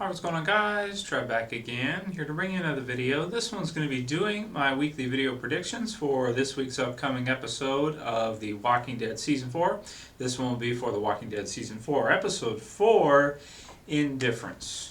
Alright, what's going on, guys? Trev back again, here to bring you another video. This one's going to be doing my weekly video predictions for this week's upcoming episode of The Walking Dead Season 4. This one will be for The Walking Dead Season 4, Episode 4, Indifference.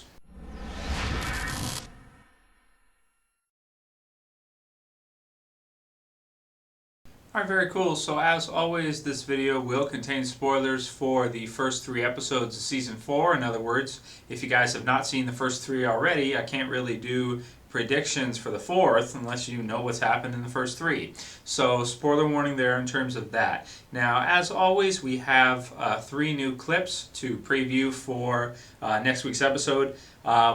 Alright, very cool. So as always, this video will contain spoilers for the first 3 episodes of Season 4. In other words, if you guys have not seen the first 3 already, I can't really do predictions for the 4th unless you know what's happened in the first 3. So spoiler warning there in terms of that. Now, as always, we have 3 new clips to preview for next week's episode.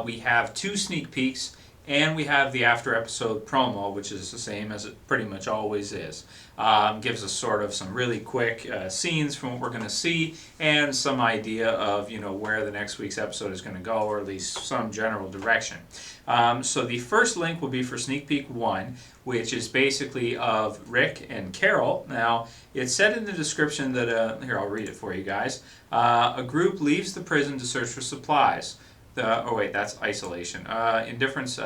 We have 2 sneak peeks, and we have the after episode promo, which is the same as it pretty much always is. Gives us sort of some really quick scenes from what we're going to see and some idea of where the next week's episode is going to go, or at least some general direction. So the first link will be for sneak peek 1, which is basically of Rick and Carol. Now, it said in the description that, here, I'll read it for you guys. A group leaves the prison to search for supplies. Oh wait, that's isolation. Indifference,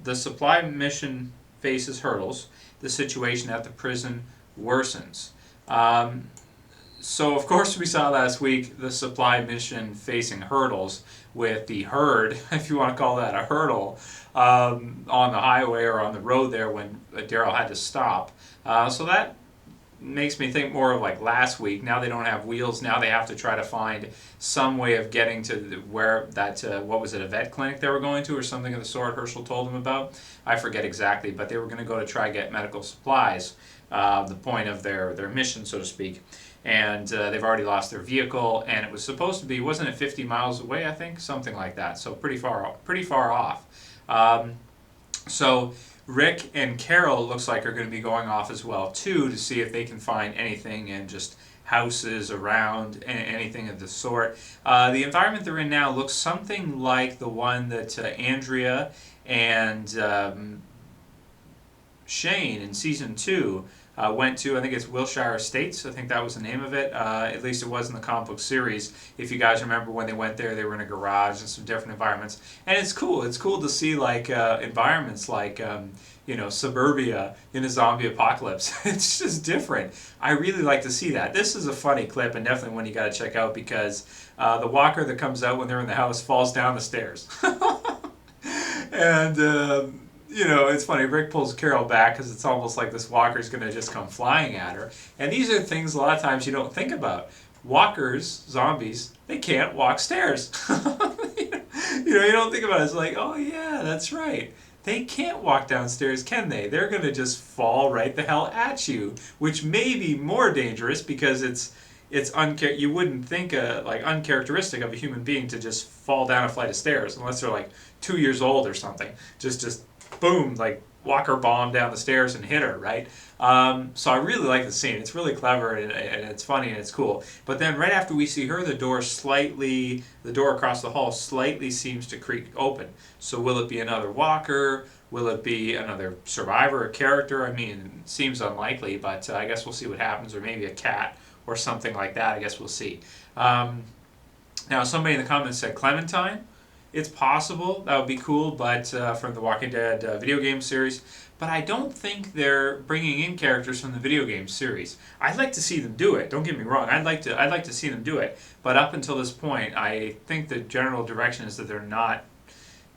the supply mission faces hurdles. The situation at the prison worsens. So of course we saw last week the supply mission facing hurdles with the herd, if you want to call that a hurdle, on the highway or on the road there when Daryl had to stop. So that makes me think more of like last week. Now they don't have wheels. Now they have to try to find some way of getting to where that, what was it, a vet clinic they were going to or something of the sort Herschel told them about. I forget exactly, but they were going to go to try get medical supplies, the point of their mission, so to speak. And they've already lost their vehicle, and it was supposed to be, wasn't it 50 miles away, I think? Something like that, so pretty far off. So Rick and Carol looks like are going to be going off as well too to see if they can find anything in just houses around, anything of the sort. The environment they're in now looks something like the one that Andrea and Shane in Season 2 went to. I think it's Wilshire Estates. I think that was the name of it. At least it was in the comic book series. If you guys remember when they went there, they were in a garage and some different environments. And it's cool. It's cool to see like environments like suburbia in a zombie apocalypse. It's just different. I really like to see that. This is a funny clip and definitely one you got to check out because the walker that comes out when they're in the house falls down the stairs. And it's funny, Rick pulls Carol back because it's almost like this walker's going to just come flying at her. And these are things a lot of times you don't think about. Walkers, zombies, they can't walk stairs. You don't think about it. It's like, oh yeah, that's right. They can't walk downstairs, can they? They're going to just fall right the hell at you, which may be more dangerous because you wouldn't think like uncharacteristic of a human being to just fall down a flight of stairs unless they're like 2 years old or something. Just boom, like walker bomb down the stairs and hit her, right? So I really like the scene. It's really clever and it's funny and it's cool. But then right after we see her, the door across the hall slightly seems to creak open. So will it be another walker? Will it be another survivor, a character? I mean, it seems unlikely, but I guess we'll see what happens. Or maybe a cat or something like that. I guess we'll see. Now, somebody in the comments said Clementine. It's possible. That would be cool, but from the Walking Dead video game series. But I don't think they're bringing in characters from the video game series. I'd like to see them do it. Don't get me wrong. I'd like to see them do it. But up until this point, I think the general direction is that they're not.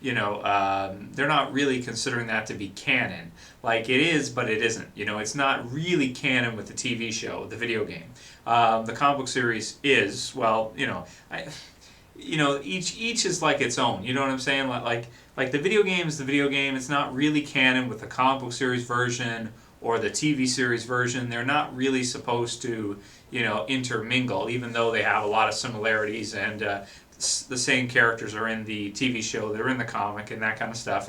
They're not really considering that to be canon. Like it is, but it isn't. It's not really canon with the TV show, the video game. The comic book series is. Well, each is like its own. You know what I'm saying? Like the video game is the video game. It's not really canon with the comic book series version or the TV series version. They're not really supposed to, intermingle, even though they have a lot of similarities and the same characters are in the TV show. They're in the comic and that kind of stuff,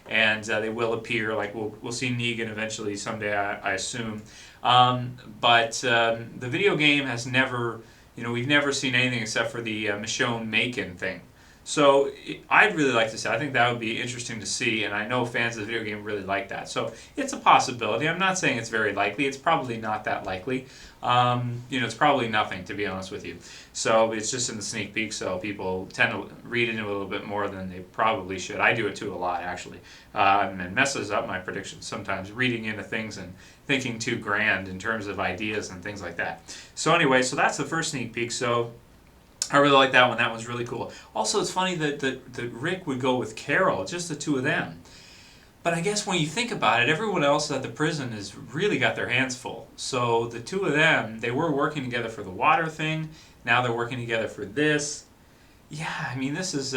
and they will appear. Like we'll see Negan eventually someday, I assume. But the video game has never. We've never seen anything except for the Michonne Macon thing. So I'd really like to see. I think that would be interesting to see, and I know fans of the video game really like that. So it's a possibility. I'm not saying it's very likely. It's probably not that likely. It's probably nothing, to be honest with you. So it's just in the sneak peek, so people tend to read into it a little bit more than they probably should. I do it too a lot, actually, and it messes up my predictions sometimes, reading into things and thinking too grand in terms of ideas and things like that. So anyway, so that's the first sneak peek. So I really like that one. That one's really cool. Also, it's funny that Rick would go with Carol, just the two of them. But I guess when you think about it, everyone else at the prison has really got their hands full. So the two of them, they were working together for the water thing. Now they're working together for this. Yeah, I mean, this is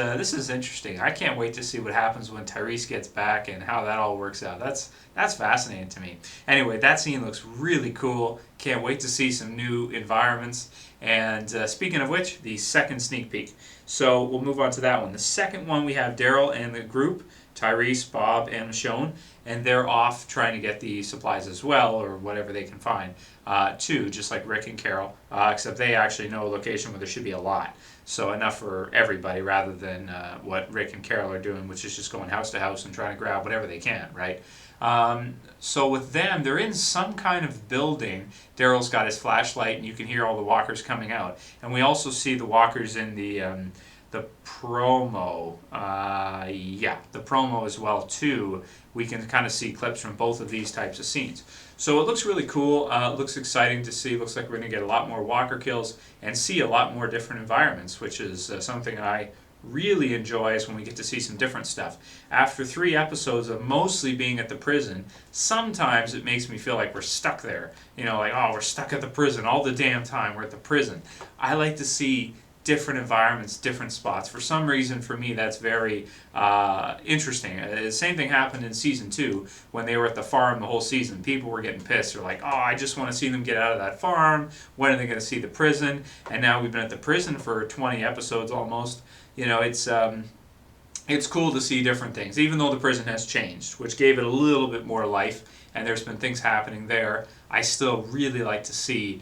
interesting. I can't wait to see what happens when Tyrese gets back and how that all works out. That's fascinating to me. Anyway, that scene looks really cool. Can't wait to see some new environments. And speaking of which, the second sneak peek. So we'll move on to that one. The second one, we have Daryl and the group, Tyrese, Bob, and Michonne, and they're off trying to get the supplies as well, or whatever they can find, too, just like Rick and Carol, except they actually know a location where there should be a lot. So enough for everybody rather than what Rick and Carol are doing, which is just going house to house and trying to grab whatever they can, right? So with them, they're in some kind of building. Daryl's got his flashlight, and you can hear all the walkers coming out. And we also see the walkers in the promo. The promo as well, too. We can kind of see clips from both of these types of scenes. So it looks really cool. It looks exciting to see. Looks like we're going to get a lot more walker kills and see a lot more different environments, which is something I really enjoy, is when we get to see some different stuff. After 3 episodes of mostly being at the prison, sometimes it makes me feel like we're stuck there. Like, oh, we're stuck at the prison all the damn time. We're at the prison. I like to see different environments, different spots. For some reason, for me, that's very interesting. The same thing happened in season 2 when they were at the farm the whole season. People were getting pissed. They're like, oh, I just want to see them get out of that farm. When are they going to see the prison? And now we've been at the prison for 20 episodes almost. It's cool to see different things, even though the prison has changed, which gave it a little bit more life, and there's been things happening there. I still really like to see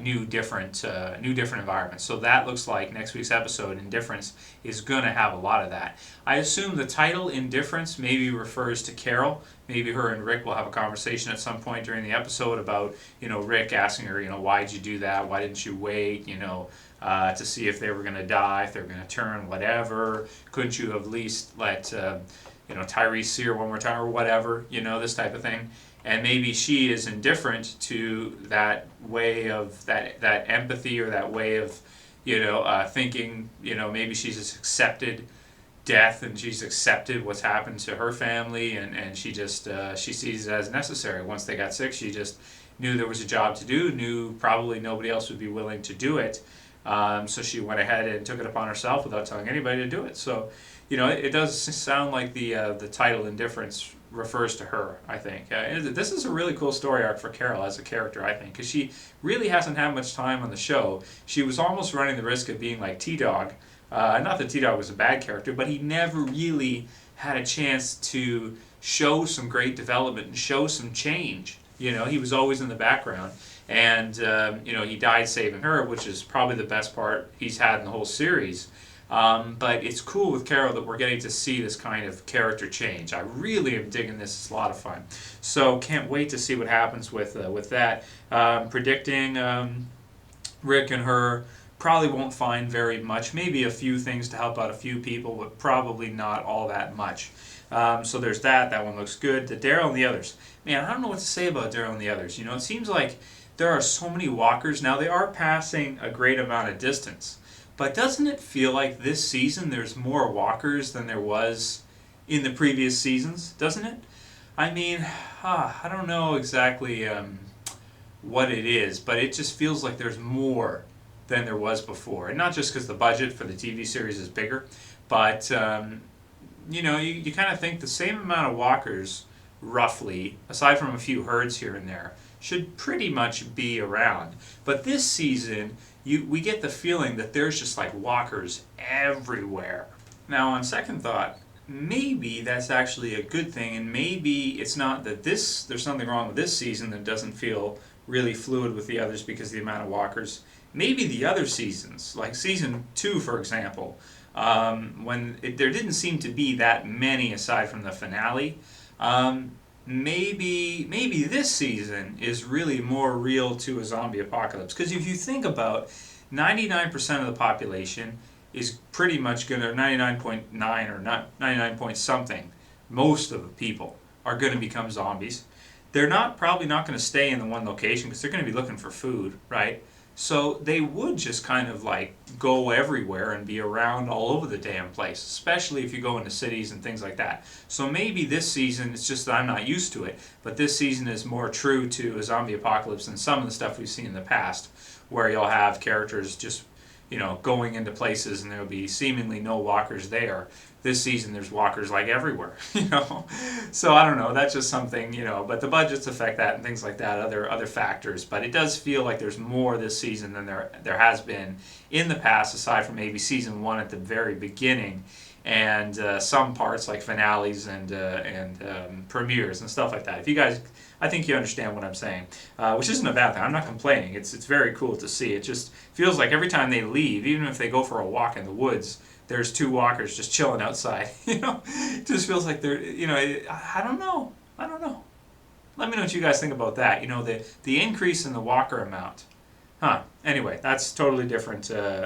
new different environments. So that looks like next week's episode, Indifference, is going to have a lot of that. I assume the title Indifference maybe refers to Carol. Maybe her and Rick will have a conversation at some point during the episode about, Rick asking her, why'd you do that? Why didn't you wait? To see if they were going to die, if they were going to turn, whatever. Couldn't you have at least let Tyrese see her one more time or whatever? This type of thing. And maybe she is indifferent to that way of that empathy, or that way of thinking. Maybe she's just accepted death, and she's accepted what's happened to her family, and she just she sees it as necessary. Once they got sick, she just knew there was a job to do, knew probably nobody else would be willing to do it. So she went ahead and took it upon herself without telling anybody to do it. So, it does sound like the title Indifference refers to her, I think. This is a really cool story arc for Carol as a character, I think, because she really hasn't had much time on the show. She was almost running the risk of being like T-Dog. Not that T-Dog was a bad character, but he never really had a chance to show some great development and show some change. He was always in the background. And, he died saving her, which is probably the best part he's had in the whole series. But it's cool with Carol that we're getting to see this kind of character change. I really am digging this. It's a lot of fun. So can't wait to see what happens with that. Predicting Rick and her probably won't find very much. Maybe a few things to help out a few people, but probably not all that much. So there's that. That one looks good. The Daryl and the others. Man, I don't know what to say about Daryl and the others. It seems like there are so many walkers. Now, they are passing a great amount of distance. But doesn't it feel like this season there's more walkers than there was in the previous seasons? Doesn't it? I mean, I don't know exactly what it is, but it just feels like there's more than there was before. And not just because the budget for the TV series is bigger, but, you kind of think the same amount of walkers, roughly, aside from a few herds here and there, should pretty much be around. But this season, we get the feeling that there's just like walkers everywhere. Now, on second thought, maybe that's actually a good thing, and maybe it's not that there's something wrong with this season that doesn't feel really fluid with the others because of the amount of walkers. Maybe the other seasons, like season 2, for example, There didn't seem to be that many aside from the finale. Maybe this season is really more real to a zombie apocalypse. Because if you think about 99% of the population is pretty much going to, 99.9 or not 99 point something, most of the people are going to become zombies. They're probably not going to stay in the one location because they're going to be looking for food, right? So they would just kind of like go everywhere and be around all over the damn place, especially if you go into cities and things like that. So maybe this season, it's just that I'm not used to it, but this season is more true to a zombie apocalypse than some of the stuff we've seen in the past, where you'll have characters just, going into places and there'll be seemingly no walkers there. This season there's walkers like everywhere, So I don't know, that's just something, but the budgets affect that and things like that, other factors. But it does feel like there's more this season than there has been in the past, aside from maybe season 1 at the very beginning, and some parts like finales and premieres and stuff like that. If you guys, I think you understand what I'm saying, which isn't a bad thing. I'm not complaining. It's very cool to see. It just feels like every time they leave, even if they go for a walk in the woods, there's 2 walkers just chilling outside. It just feels like they're, I don't know. Let me know what you guys think about that. The increase in the walker amount. Anyway, that's totally different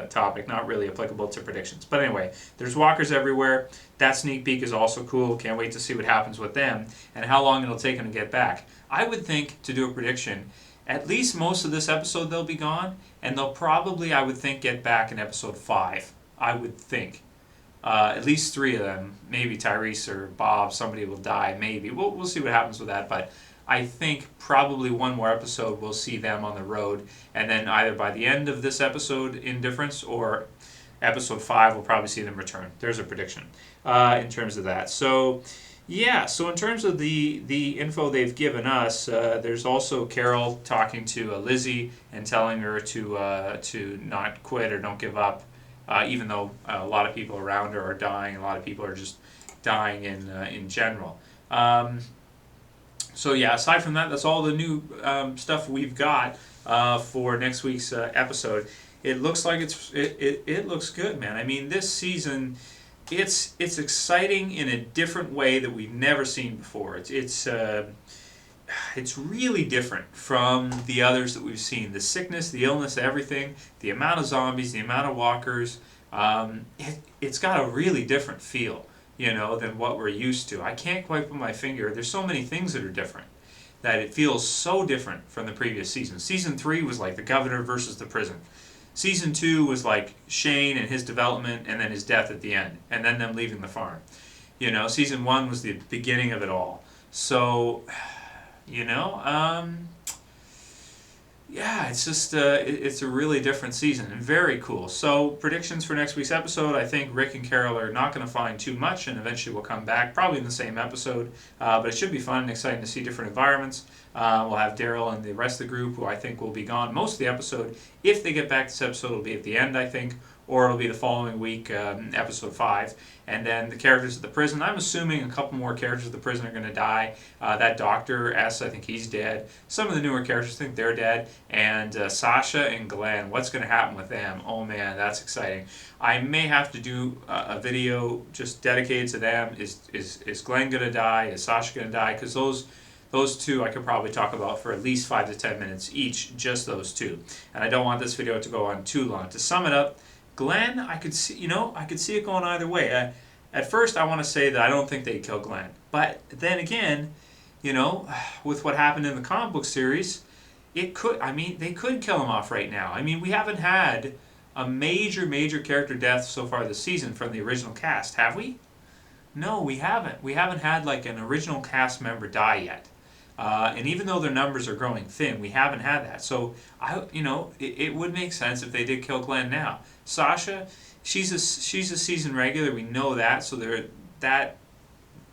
topic, not really applicable to predictions. But anyway, there's walkers everywhere. That sneak peek is also cool. Can't wait to see what happens with them and how long it'll take them to get back. I would think, to do a prediction, at least most of this episode they'll be gone, and they'll probably, I would think, get back in episode 5. I would think. At least 3 of them. Maybe Tyrese or Bob, somebody will die, maybe. We'll see what happens with that, but I think probably one more episode we'll see them on the road, and then either by the end of this episode, Indifference, or episode 5, we'll probably see them return. There's a prediction in terms of that. So, yeah, so in terms of the info they've given us, there's also Carol talking to Lizzie and telling her to not quit or don't give up, even though a lot of people around her are dying. A lot of people are just dying in general. So yeah, aside from that, that's all the new stuff we've got for next week's episode. It looks like it looks good, man. I mean, this season, it's exciting in a different way that we've never seen before. It's really different from the others that we've seen. The sickness, the illness, everything, the amount of zombies, the amount of walkers. It's got a really different feel, than what we're used to. I can't quite put my finger. There's so many things that are different that it feels so different from the previous season. Season 3 was like the governor versus the prison. Season 2 was like Shane and his development and then his death at the end, and then them leaving the farm. Season 1 was the beginning of it all. So, yeah, it's just it's a really different season and very cool. So predictions for next week's episode, I think Rick and Carol are not going to find too much, and eventually we'll come back, probably in the same episode. But it should be fun and exciting to see different environments. We'll have Daryl and the rest of the group, who I think will be gone most of the episode. If they get back, this episode will be at the end, I think, or it'll be the following week, episode 5. And then the characters at the prison, I'm assuming a couple more characters at the prison are going to die. That Dr. S, I think he's dead. Some of the newer characters think they're dead. And Sasha and Glenn, what's going to happen with them? Oh man, that's exciting. I may have to do a video just dedicated to them. Is Glenn going to die? Is Sasha going to die? Because those two I could probably talk about for at least 5 to 10 minutes each, just those two. And I don't want this video to go on too long. To sum it up, Glenn, I could see it going either way. At first, I want to say that I don't think they'd kill Glenn. But then again, with what happened in the comic book series, they could kill him off right now. I mean, we haven't had a major character death so far this season from the original cast, have we? No, we haven't. We haven't had like an original cast member die yet. And even though their numbers are growing thin, we haven't had that. So it would make sense if they did kill Glenn now. Sasha, she's a season regular. We know that, so that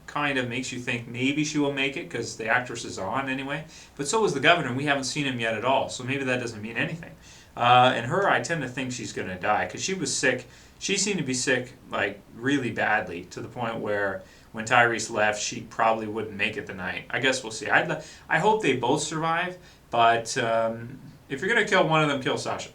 kind of makes you think maybe she will make it because the actress is on anyway. But so is the governor, and we haven't seen him yet at all. So maybe that doesn't mean anything. And her, I tend to think she's going to die because she was sick. She seemed to be sick like really badly to the point where when Tyrese left, she probably wouldn't make it the night. I guess we'll see. I hope they both survive, but if you're going to kill one of them, kill Sasha.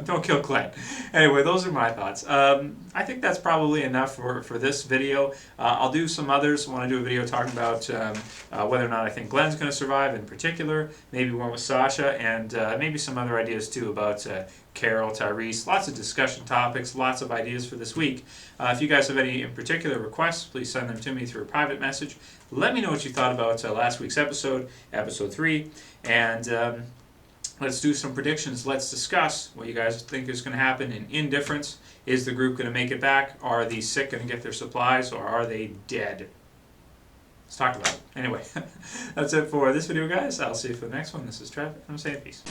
Don't kill Glenn. Anyway, those are my thoughts. I think that's probably enough for this video. I'll do some others. I want to do a video talking about whether or not I think Glenn's going to survive in particular, maybe one with Sasha, and maybe some other ideas too about Carol, Tyrese. Lots of discussion topics, lots of ideas for this week. If you guys have any in particular requests, please send them to me through a private message. Let me know what you thought about last week's episode, episode 3, and let's do some predictions. Let's discuss what you guys think is going to happen in Indifference. Is the group going to make it back? Are the sick going to get their supplies, or are they dead? Let's talk about it. Anyway, that's it for this video, guys. I'll see you for the next one. This is Trev, and I'm saying peace.